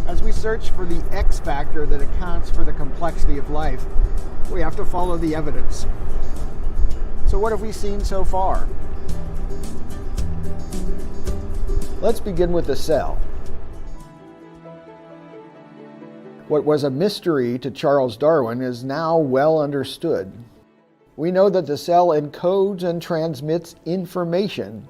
As we search for the X factor that accounts for the complexity of life, we have to follow the evidence. So what have we seen so far? Let's begin with the cell. What was a mystery to Charles Darwin is now well understood. We know that the cell encodes and transmits information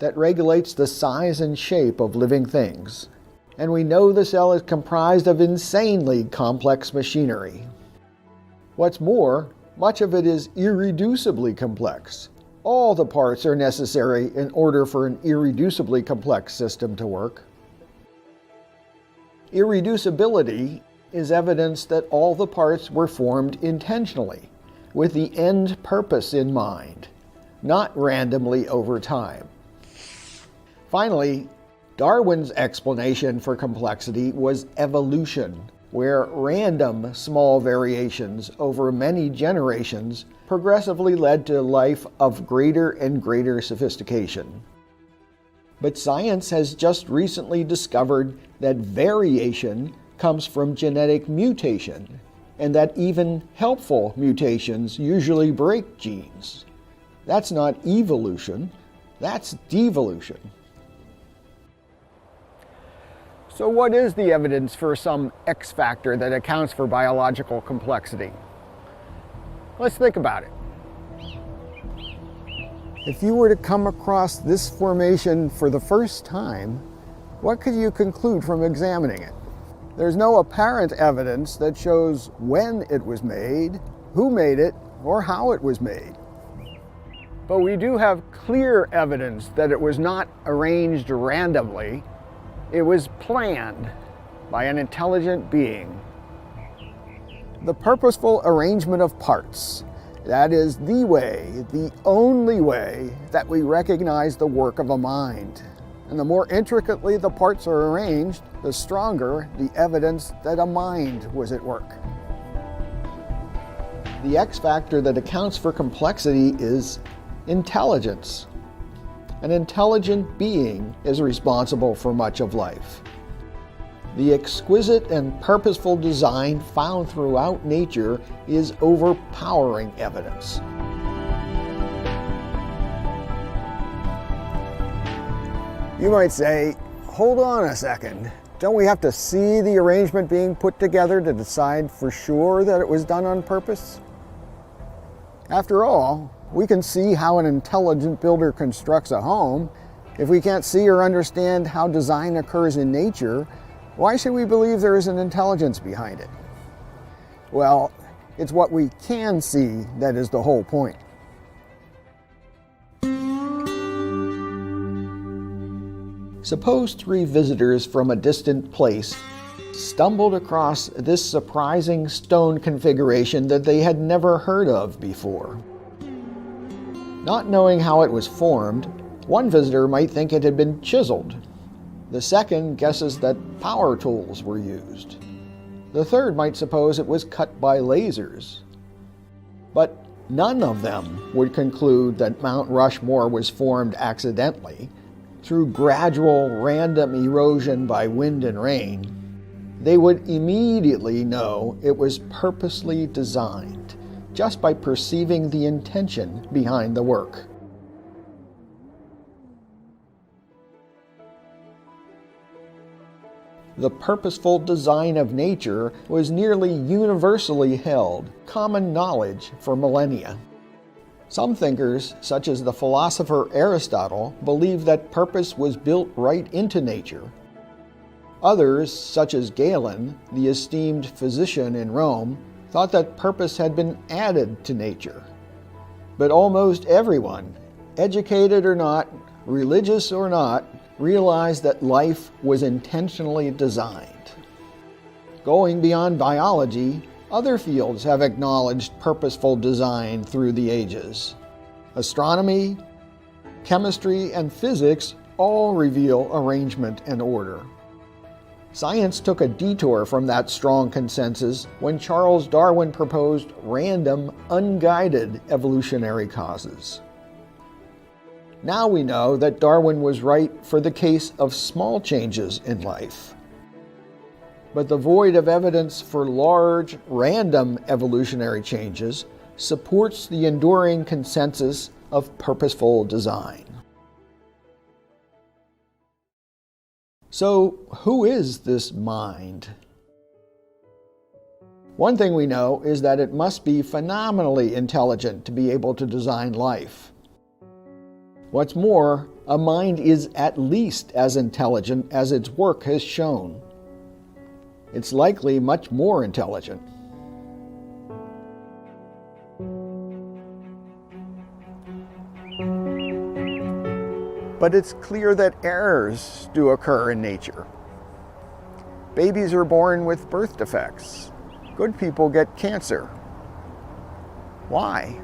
that regulates the size and shape of living things. And we know the cell is comprised of insanely complex machinery. What's more, much of it is irreducibly complex. All the parts are necessary in order for an irreducibly complex system to work. Irreducibility is evidence that all the parts were formed intentionally, with the end purpose in mind, not randomly over time. Finally, Darwin's explanation for complexity was evolution, where random small variations over many generations progressively led to life of greater and greater sophistication. But science has just recently discovered that variation comes from genetic mutation, and that even helpful mutations usually break genes. That's not evolution, that's devolution. So what is the evidence for some X factor that accounts for biological complexity? Let's think about it. If you were to come across this formation for the first time, what could you conclude from examining it? There's no apparent evidence that shows when it was made, who made it, or how it was made. But we do have clear evidence that it was not arranged randomly. It was planned by an intelligent being. The purposeful arrangement of parts, that is the way, the only way that we recognize the work of a mind. And the more intricately the parts are arranged, the stronger the evidence that a mind was at work. The X factor that accounts for complexity is intelligence. An intelligent being is responsible for much of life. The exquisite and purposeful design found throughout nature is overpowering evidence. You might say, hold on a second. Don't we have to see the arrangement being put together to decide for sure that it was done on purpose? After all, we can see how an intelligent builder constructs a home. If we can't see or understand how design occurs in nature, why should we believe there is an intelligence behind it? Well, it's what we can see that is the whole point. Suppose three visitors from a distant place stumbled across this surprising stone configuration that they had never heard of before. Not knowing how it was formed, one visitor might think it had been chiseled. The second guesses that power tools were used. The third might suppose it was cut by lasers. But none of them would conclude that Mount Rushmore was formed accidentally, through gradual random erosion by wind and rain. They would immediately know it was purposely designed, just by perceiving the intention behind the work. The purposeful design of nature was nearly universally held common knowledge for millennia. Some thinkers, such as the philosopher Aristotle, believed that purpose was built right into nature. Others, such as Galen, the esteemed physician in Rome, thought that purpose had been added to nature. But almost everyone, educated or not, religious or not, realized that life was intentionally designed. Going beyond biology, other fields have acknowledged purposeful design through the ages. Astronomy, chemistry, and physics all reveal arrangement and order. Science took a detour from that strong consensus when Charles Darwin proposed random, unguided evolutionary causes. Now we know that Darwin was right for the case of small changes in life. but the void of evidence for large, random evolutionary changes supports the enduring consensus of purposeful design. So, who is this mind? One thing we know is that it must be phenomenally intelligent to be able to design life. What's more, a mind is at least as intelligent as its work has shown. It's likely much more intelligent. But it's clear that errors do occur in nature. Babies are born with birth defects. Good people get cancer. Why?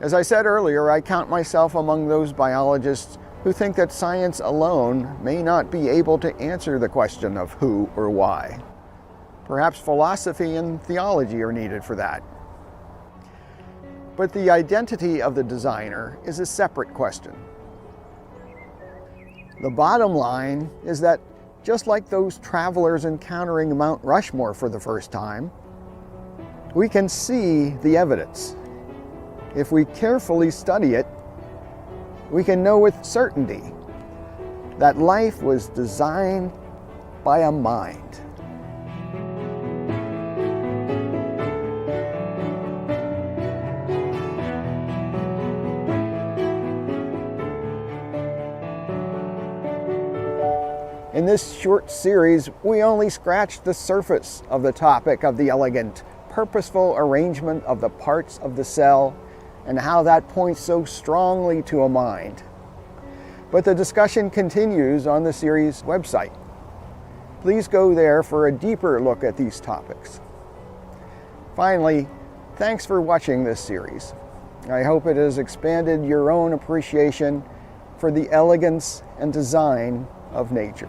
As I said earlier, I count myself among those biologists who think that science alone may not be able to answer the question of who or why. Perhaps philosophy and theology are needed for that. But the identity of the designer is a separate question. The bottom line is that just like those travelers encountering Mount Rushmore for the first time, we can see the evidence. If we carefully study it, we can know with certainty that life was designed by a mind. In this short series, we only scratched the surface of the topic of the elegant, purposeful arrangement of the parts of the cell and how that points so strongly to a mind. But the discussion continues on the series website. Please go there for a deeper look at these topics. Finally, thanks for watching this series. I hope it has expanded your own appreciation for the elegance and design of nature.